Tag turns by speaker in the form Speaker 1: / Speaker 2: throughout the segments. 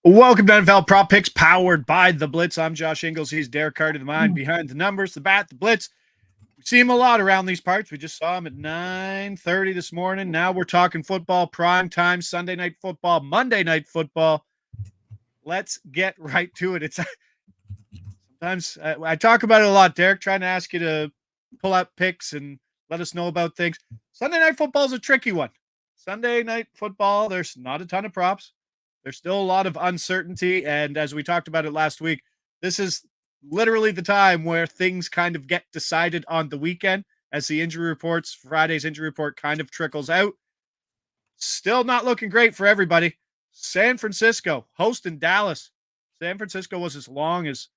Speaker 1: Welcome to NFL Prop Picks, powered by The Blitz. I'm Josh Ingles. He's Derek Carty, the mind behind the numbers, the bat, the Blitz. We see him a lot around these parts. We just saw him at 9:30 this morning. Now we're talking football, prime time, Sunday night football, Monday night football. Let's get right to it. It's sometimes I talk about it a lot, Derek, trying to ask you to pull out picks and let us know about things. Sunday night football is a tricky one. Sunday night football, there's not a ton of props. There's still a lot of uncertainty. And as we talked about it last week, this is literally the time where things kind of get decided on the weekend as the injury reports, Friday's injury report kind of trickles out. Still not looking great for everybody. San Francisco hosting Dallas. San Francisco was as long as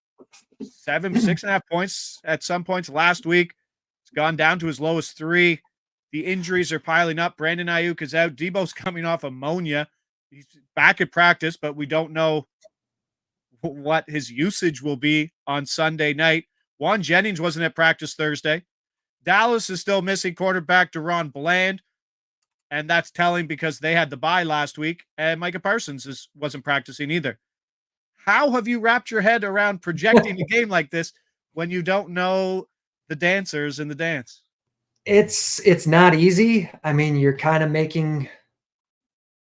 Speaker 1: 6.5 points at some points last week. It's gone down to as low as 3. The injuries are piling up. Brandon Ayuk is out. Debo's coming off ammonia. He's back at practice, but we don't know what his usage will be on Sunday night. Juan Jennings wasn't at practice Thursday. Dallas is still missing quarterback Deron Bland, and that's telling because they had the bye last week, and Micah Parsons wasn't practicing either. How have you wrapped your head around projecting a game like this when you don't know the dancers in the dance?
Speaker 2: It's not easy. I mean, you're kind of making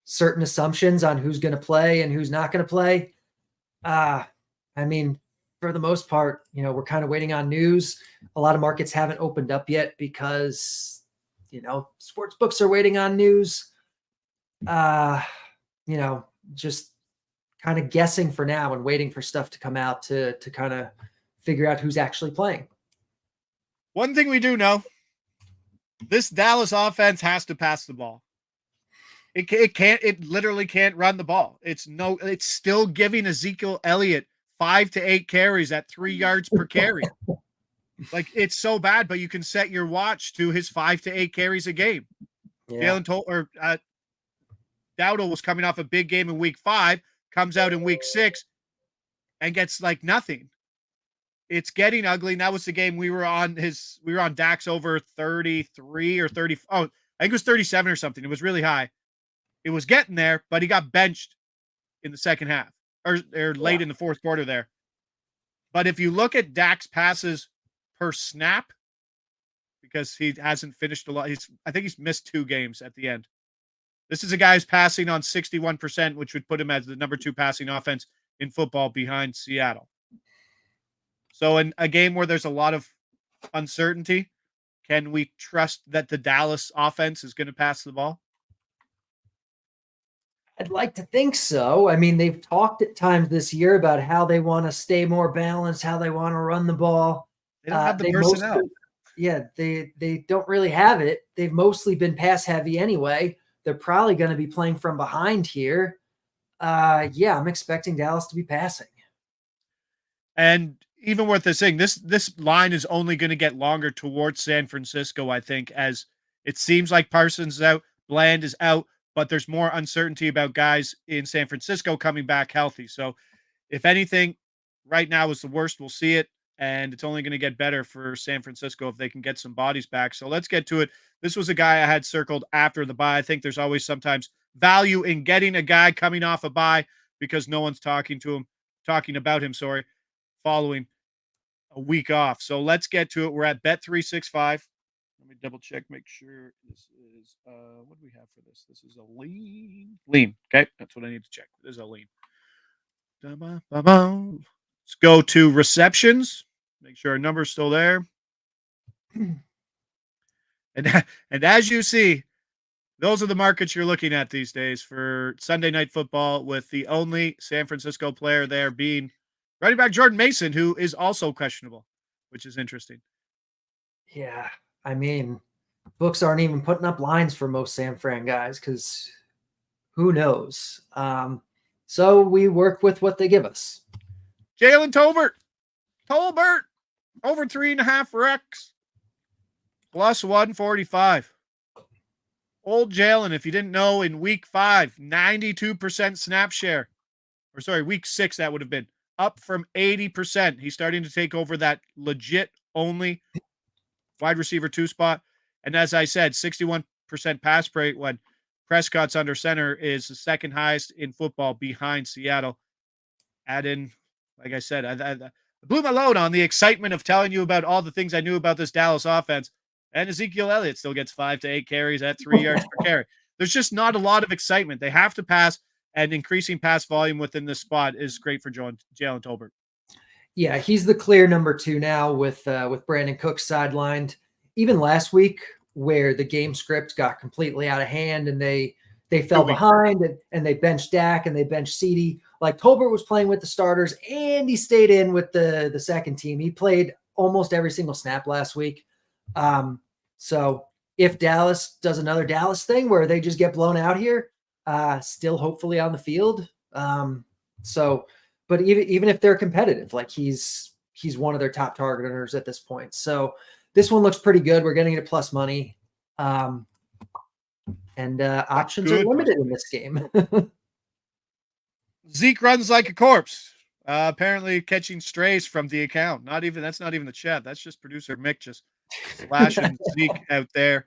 Speaker 2: certain assumptions on who's going to play and who's not going to play. I mean, for the most part, we're kind of waiting on news. A lot of markets haven't opened up yet because, sports books are waiting on news. Just kind of guessing for now and waiting for stuff to come out to kind of figure out who's actually playing.
Speaker 1: One thing we do know, this Dallas offense has to pass the ball. It literally can't run the ball. It's still giving Ezekiel Elliott 5 to 8 carries at 3 yards per carry. Like, it's so bad, but you can set your watch to his 5 to 8 carries a game. Yeah. Dowdle was coming off a big game in week 5, comes out in week 6 and gets like nothing. It's getting ugly. And that was the game we were on Dax over 33 or 30. Oh, I think it was 37 or something. It was really high. It was getting there, but he got benched in the second half or late in the fourth quarter there. But if you look at Dak's passes per snap, because he hasn't finished a lot, I think he's missed 2 games at the end. This is a guy who's passing on 61%, which would put him as the number 2 passing offense in football behind Seattle. So in a game where there's a lot of uncertainty, can we trust that the Dallas offense is going to pass the ball?
Speaker 2: I'd like to think so. I mean, they've talked at times this year about how they want to stay more balanced, how they want to run the ball.
Speaker 1: They don't have the personnel.
Speaker 2: They don't really have it. They've mostly been pass heavy anyway. They're probably going to be playing from behind here. I'm expecting Dallas to be passing.
Speaker 1: And even worth this saying, this line is only going to get longer towards San Francisco, I think, as it seems like Parsons is out, Bland is out, but there's more uncertainty about guys in San Francisco coming back healthy. So if anything, right now is the worst. We'll see it, and it's only going to get better for San Francisco if they can get some bodies back. So let's get to it. This was a guy I had circled after the bye. I think there's always sometimes value in getting a guy coming off a bye because no one's talking about him, following a week off. So let's get to it. We're at Bet365. Let me double check, make sure this is, what do we have for this? This is a lean. Okay, that's what I need to check. This is a lean. Let's go to receptions. Make sure our number's still there. And as you see, those are the markets you're looking at these days for Sunday night football, with the only San Francisco player there being running back Jordan Mason, who is also questionable, which is interesting.
Speaker 2: Yeah, I mean, books aren't even putting up lines for most San Fran guys because who knows? So we work with what they give us.
Speaker 1: Jalen Tolbert, over 3.5 recs, plus 145. Old Jalen, if you didn't know, in week 5, 92% snap share. Week 6, that would have been up from 80%. He's starting to take over that legit only wide receiver 2 spot. And as I said, 61% pass rate when Prescott's under center is the second highest in football behind Seattle. Add in, like I said, I blew my load on the excitement of telling you about all the things I knew about this Dallas offense. And Ezekiel Elliott still gets 5 to 8 carries at 3 yards per carry. There's just not a lot of excitement. They have to pass, and increasing pass volume within this spot is great for Jalen Tolbert.
Speaker 2: Yeah, he's the clear number 2 now with Brandon Cooks sidelined. Even last week, where the game script got completely out of hand and they fell behind and they benched Dak and they benched CeeDee. Like Tolbert was playing with the starters and he stayed in with the second team. He played almost every single snap last week. So if Dallas does another Dallas thing where they just get blown out here, still hopefully on the field. But even if they're competitive, like he's one of their top targeters at this point. So this one looks pretty good. We're getting it at plus money. And options are limited in this game.
Speaker 1: Zeke runs like a corpse. Apparently catching strays from the account. That's not even the chat. That's just producer Mick just slashing Zeke out there.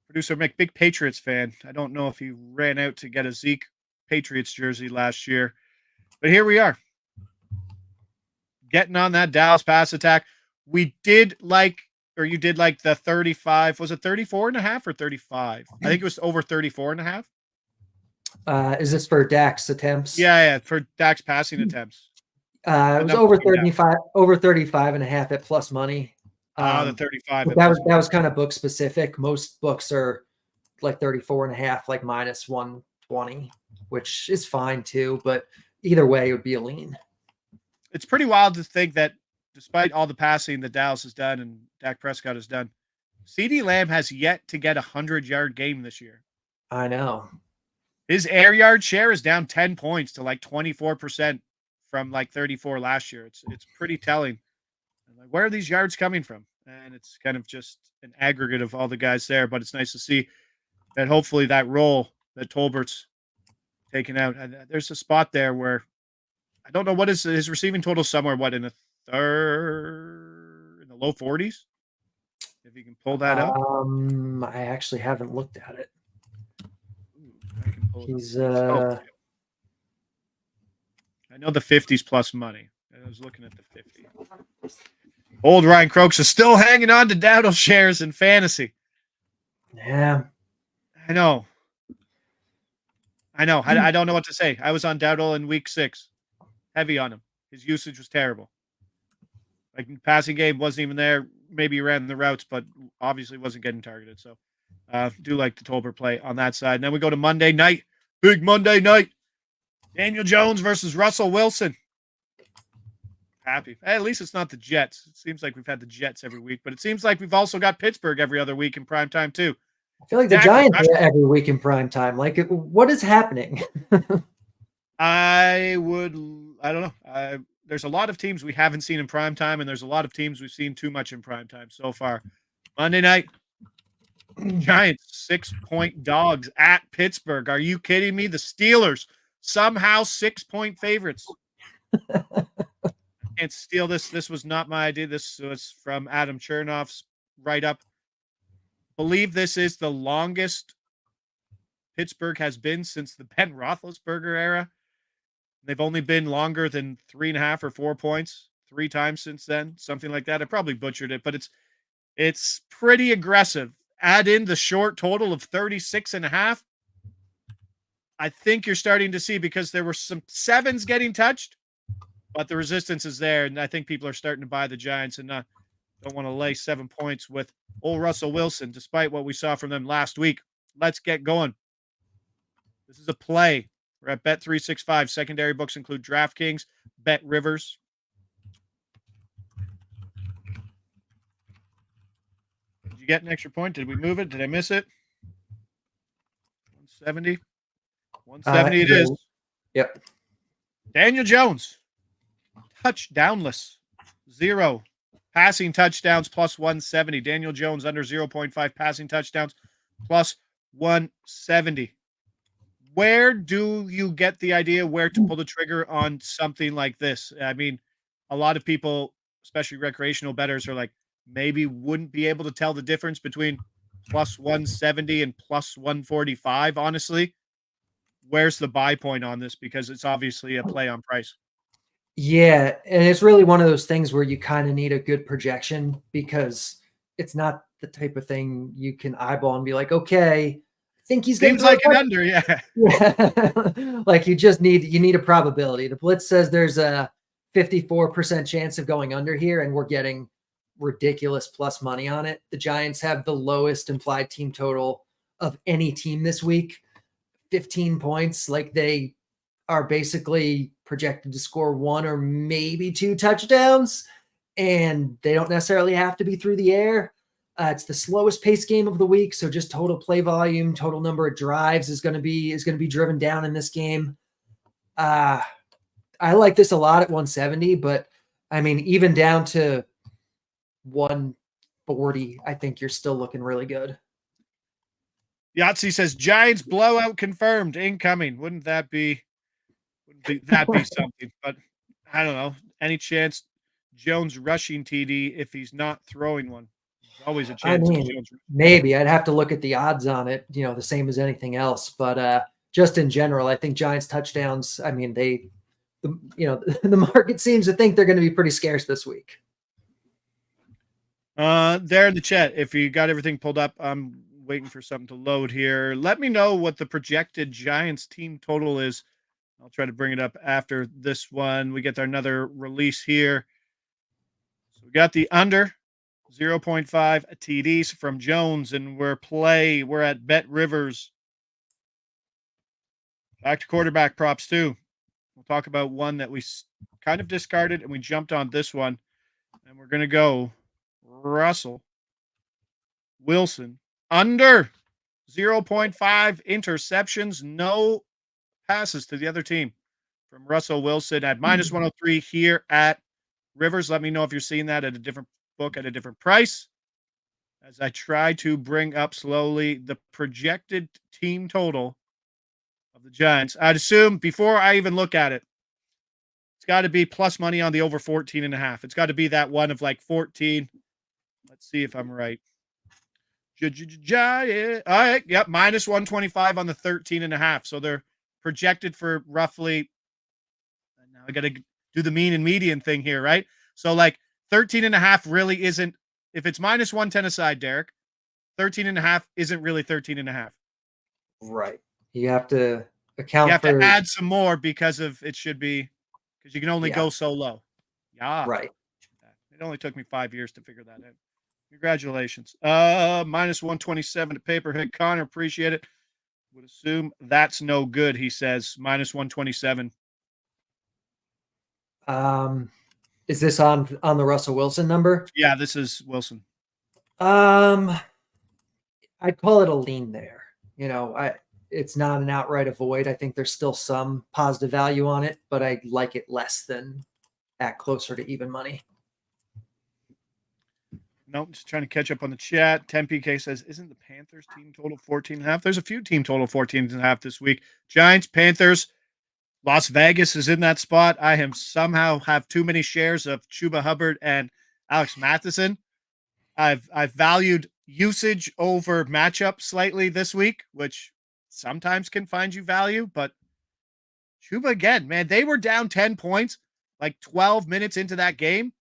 Speaker 1: Producer Mick, big Patriots fan. I don't know if he ran out to get a Zeke Patriots jersey last year, but here we are. Getting on that Dallas pass attack. You did like the 35. Was it 34.5 or 35? I think it was over 34.5.
Speaker 2: Is this for Dak's attempts?
Speaker 1: Yeah, for Dak's passing attempts.
Speaker 2: It was over 35.5 at plus money.
Speaker 1: The 35.
Speaker 2: That was kind of book specific. Most books are like 34.5, like minus 120, which is fine too. But either way, it would be a lean.
Speaker 1: It's pretty wild to think that despite all the passing that Dallas has done and Dak Prescott has done, CeeDee Lamb has yet to get a 100-yard game this year.
Speaker 2: I know.
Speaker 1: His air yard share is down 10 points to like 24% from like 34 last year. It's pretty telling. Like, where are these yards coming from? And it's kind of just an aggregate of all the guys there, but it's nice to see that hopefully that role that Tolbert's taken out. There's a spot there where I don't know what is his receiving total, somewhere in the low 40s. If you can pull that up.
Speaker 2: I actually haven't looked at it. He's
Speaker 1: I know the 50s plus money. I was looking at the 50. Old Ryan Croaks is still hanging on to Dowdle shares in fantasy.
Speaker 2: Yeah.
Speaker 1: I know. I don't know what to say. I was on Dowdle in week 6. Heavy on him. His usage was terrible. Like, passing game wasn't even there. Maybe he ran the routes, but obviously wasn't getting targeted. So do like the Tolbert play on that side. And then we go to Monday night. Big Monday night. Daniel Jones versus Russell Wilson. Happy. Hey, at least it's not the Jets. It seems like we've had the Jets every week, but it seems like we've also got Pittsburgh every other week in prime time too.
Speaker 2: I feel like the Giants are every week in prime time. Like, what is happening?
Speaker 1: I don't know. There's a lot of teams we haven't seen in prime time, and there's a lot of teams we've seen too much in prime time so far. Monday night, Giants 6-point dogs at Pittsburgh. Are you kidding me? The Steelers somehow 6-point favorites. Can't steal this. This was not my idea. This was from Adam Chernoff's write-up. Believe this is the longest Pittsburgh has been since the Ben Roethlisberger era. They've only been longer than 3.5 or 4 points 3 times since then, something like that. I probably butchered it, but it's pretty aggressive. Add in the short total of 36.5. I think you're starting to see, because there were some 7s getting touched, but the resistance is there, and I think people are starting to buy the Giants and don't want to lay 7 points with old Russell Wilson, despite what we saw from them last week. Let's get going. This is a play. We're at Bet365. Secondary books include DraftKings, Bet Rivers. Did you get an extra point? Did we move it? Did I miss it? 170. 170 it is.
Speaker 2: Yep.
Speaker 1: Daniel Jones. Touchdownless. 0 passing touchdowns plus 170. Daniel Jones under 0.5 passing touchdowns plus 170. Where do you get the idea where to pull the trigger on something like this? I mean, a lot of people, especially recreational bettors, are like, maybe wouldn't be able to tell the difference between plus 170 and plus 145. Honestly, where's the buy point on this? Because it's obviously a play on price.
Speaker 2: Yeah, and it's really one of those things where you kind of need a good projection because it's not the type of thing you can eyeball and be like, okay, I think he's going to
Speaker 1: Seems like an under, yeah.
Speaker 2: Yeah. Like you need a probability. The Blitz says there's a 54% chance of going under here, and we're getting ridiculous plus money on it. The Giants have the lowest implied team total of any team this week, 15 points. Like they are basically projected to score 1 or maybe 2 touchdowns, and they don't necessarily have to be through the air. It's the slowest pace game of the week, so just total play volume, total number of drives is going to be driven down in this game. I like this a lot at 170, but I mean, even down to 140, I think you're still looking really good.
Speaker 1: Yahtzee says Giants blowout confirmed incoming. Wouldn't that be something? But I don't know. Any chance Jones rushing TD if he's not throwing one? There's always a
Speaker 2: I
Speaker 1: chance.
Speaker 2: mean, maybe I'd have to look at the odds on it, the same as anything else. But just in general, I think Giants touchdowns, I mean, the market seems to think they're going to be pretty scarce this week.
Speaker 1: There in the chat, if you got everything pulled up, I'm waiting for something to load here. Let me know what the projected Giants team total is. I'll try to bring it up after this one. We get another release here. So we got the under 0.5 TDs from Jones, and we're at Bet Rivers. Back to quarterback props too. We'll talk about one that we kind of discarded, and we jumped on this one, and we're going to go Russell Wilson under 0.5 interceptions, no passes to the other team from Russell Wilson at minus 103 here at Rivers. Let me know if you're seeing that at a different book at a different price. As I try to bring up slowly the projected team total of the Giants. I'd assume before I even look at it, it's got to be plus money on the over 14.5. It's got to be that one of like 14. Let's see if I'm right. Giant. All right. Yep. Minus 125 on the 13.5. So they're projected for roughly. Now I got to do the mean and median thing here, right? So like 13.5 really isn't. If it's minus 110 aside, Derek, 13.5 isn't really 13.5.
Speaker 2: Right. You have to account
Speaker 1: You have
Speaker 2: for
Speaker 1: to add some more because it should be because you can only go so low. Yeah.
Speaker 2: Right.
Speaker 1: It only took me 5 years to figure that out. Congratulations. Minus 127 to paper hit. Connor, appreciate it. Would assume that's no good, he says. Minus 127.
Speaker 2: Is this on the Russell Wilson number?
Speaker 1: Yeah, this is Wilson.
Speaker 2: I'd call it a lean there. It's not an outright avoid. I think there's still some positive value on it, but I like it less than at closer to even money.
Speaker 1: Nope, just trying to catch up on the chat. 10PK says, isn't the Panthers team total 14.5? There's a few team total 14.5 this week. Giants, Panthers, Las Vegas is in that spot. I am somehow have too many shares of Chuba Hubbard and Alex Matheson. I've valued usage over matchup slightly this week, which sometimes can find you value, but Chuba again, man, they were down 10 points like 12 minutes into that game.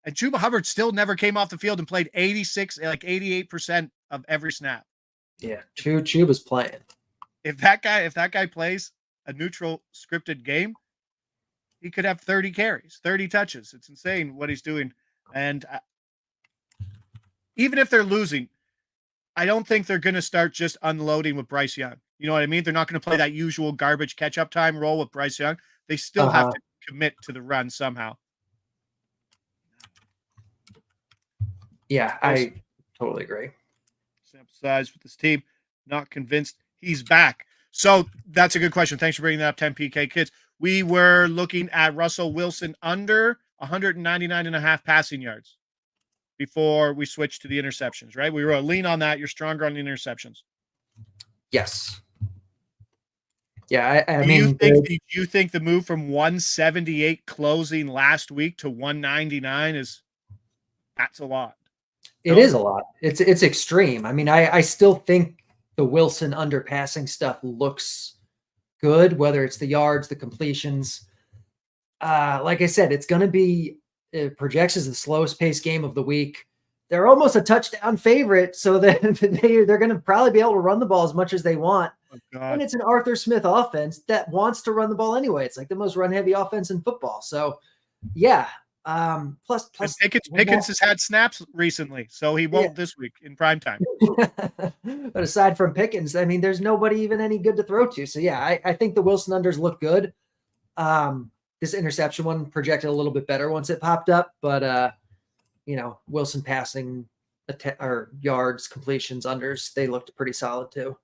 Speaker 1: And Chuba Hubbard still never came off the field and played 88% of every snap.
Speaker 2: Yeah, Chuba's playing.
Speaker 1: If that guy plays a neutral scripted game, he could have 30 carries, 30 touches. It's insane what he's doing. And even if they're losing, I don't think they're going to start just unloading with Bryce Young. You know what I mean? They're not going to play that usual garbage catch-up time role with Bryce Young. They still have to commit to the run somehow.
Speaker 2: Yeah, I totally agree.
Speaker 1: Sample size with this team. Not convinced he's back. So that's a good question. Thanks for bringing that up, 10PK kids. We were looking at Russell Wilson under 199.5 passing yards before we switched to the interceptions, right? We were a lean on that. You're stronger on the interceptions.
Speaker 2: Yes. Yeah,
Speaker 1: do you think the move from 178 closing last week to 199 that's a lot?
Speaker 2: It is a lot. It's extreme. I mean, I still think the Wilson underpassing stuff looks good, whether it's the yards, the completions. Like I said, it's going to be it projects as the slowest paced game of the week. They're almost a touchdown favorite, so that they're going to probably be able to run the ball as much as they want.
Speaker 1: Oh,
Speaker 2: And it's an Arthur Smith offense that wants to run the ball anyway. It's like the most run heavy offense in football. So, yeah. Plus,
Speaker 1: Pickens has had snaps recently, so he won't this week in prime time.
Speaker 2: But aside from Pickens, I mean, there's nobody even any good to throw to. So yeah, I think the Wilson unders look good. This interception one projected a little bit better once it popped up, but Wilson passing or yards, completions, unders, they looked pretty solid too.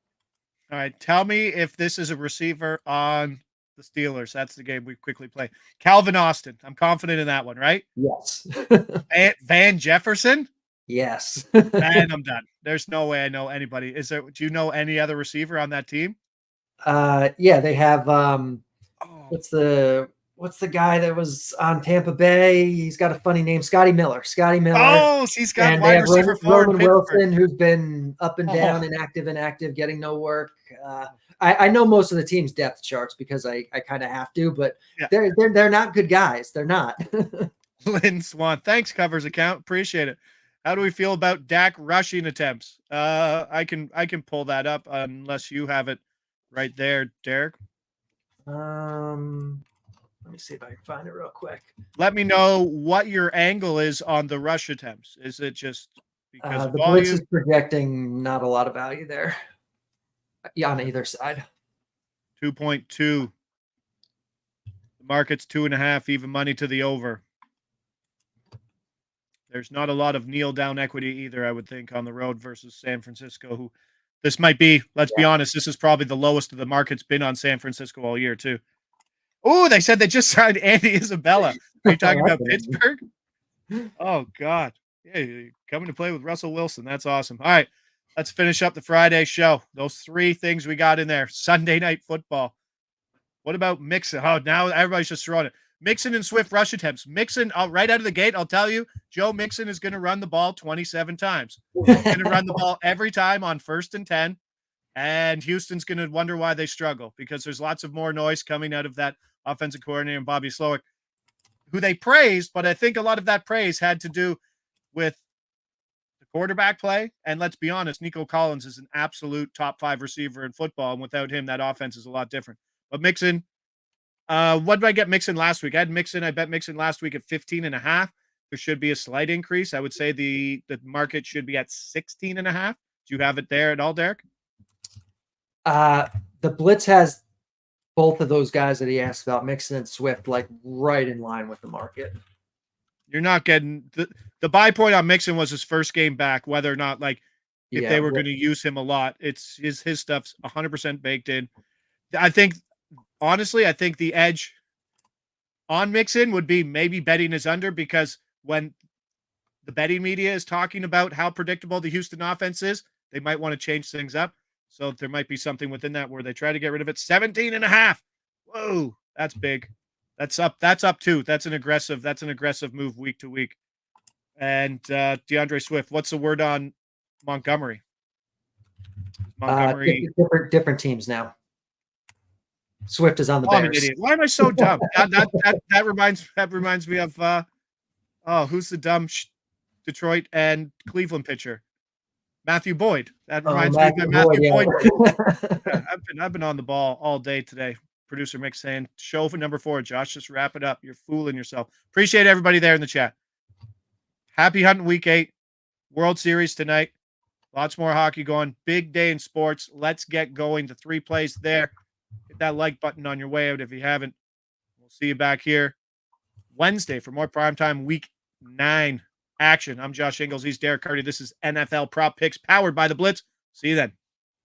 Speaker 1: All right, tell me if this is a receiver on the Steelers. That's the game we quickly play. Calvin Austin. I'm confident in that one, right?
Speaker 2: Yes.
Speaker 1: Van Jefferson?
Speaker 2: Yes.
Speaker 1: Man, I'm done. There's no way I know anybody. Do you know any other receiver on that team?
Speaker 2: Yeah, they have what's the guy that was on Tampa Bay? He's got a funny name, Scotty Miller.
Speaker 1: Oh, he's got
Speaker 2: and
Speaker 1: wide receiver
Speaker 2: Roman Wilson, who's been up and down, inactive, getting no work. I know most of the team's depth charts because I kind of have to, but they're not good guys. They're not.
Speaker 1: Lynn Swan, thanks, Covers account. Appreciate it. How do we feel about Dak rushing attempts? I can pull that up unless you have it right there, Derek.
Speaker 2: Let me see if I can find it real quick.
Speaker 1: Let me know what your angle is on the rush attempts. Is it just because
Speaker 2: the Blitz is projecting not a lot of value there? Yeah, on either side.
Speaker 1: 2.2. The market's 2.5, even money to the over. There's not a lot of kneel down equity either, I would think, on the road versus San Francisco, who this might be, let's be honest, this is probably the lowest of the market's been on San Francisco all year, too. Oh, they said they just signed Andy Isabella. Are you talking about Pittsburgh? Oh, God. Yeah, coming to play with Russell Wilson. That's awesome. All right, let's finish up the Friday show. Those three things we got in there. Sunday night football. What about Mixon? Oh, now everybody's just throwing it. Mixon and Swift rush attempts. Mixon, right out of the gate, I'll tell you, Joe Mixon is going to run the ball 27 times. He's going to run the ball every time on 1st and 10. And Houston's going to wonder why they struggle because there's lots of more noise coming out of that offensive coordinator, Bobby Slowick, who they praised, but I think a lot of that praise had to do with the quarterback play. And let's be honest, Nico Collins is an absolute top 5 receiver in football. And without him, that offense is a lot different. But Mixon, what did I get Mixon last week? I bet Mixon last week at 15.5. There should be a slight increase. I would say the market should be at 16.5. Do you have it there at all, Derek?
Speaker 2: The Blitz has both of those guys that he asked about, Mixon and Swift, like right in line with the market.
Speaker 1: You're not getting the buy point on Mixon was his first game back, whether or not if they were going to use him a lot. It's his stuff's 100% baked in. I think the edge on Mixon would be maybe betting his under, because when the betting media is talking about how predictable the Houston offense is, they might want to change things up. So there might be something within that where they try to get rid of it. 17.5. Whoa, that's big. That's up too. That's an aggressive move week to week. And DeAndre Swift, what's the word on Montgomery?
Speaker 2: Montgomery different teams now. Swift is on the Bears.
Speaker 1: Why am I so dumb? that reminds me of who's the dumb Detroit and Cleveland pitcher? Matthew Boyd. That reminds me of Matthew Boyd. Yeah, I've been on the ball all day today. Producer Mick saying, show for number 4. Josh, just wrap it up. You're fooling yourself. Appreciate everybody there in the chat. Happy hunting week 8. World Series tonight. Lots more hockey going. Big day in sports. Let's get going. The 3 plays there. Hit that like button on your way out if you haven't. We'll see you back here Wednesday for more primetime week 9 action. I'm Josh Ingles. He's Derek Carty. This is NFL Prop Picks powered by the Blitz. See you then.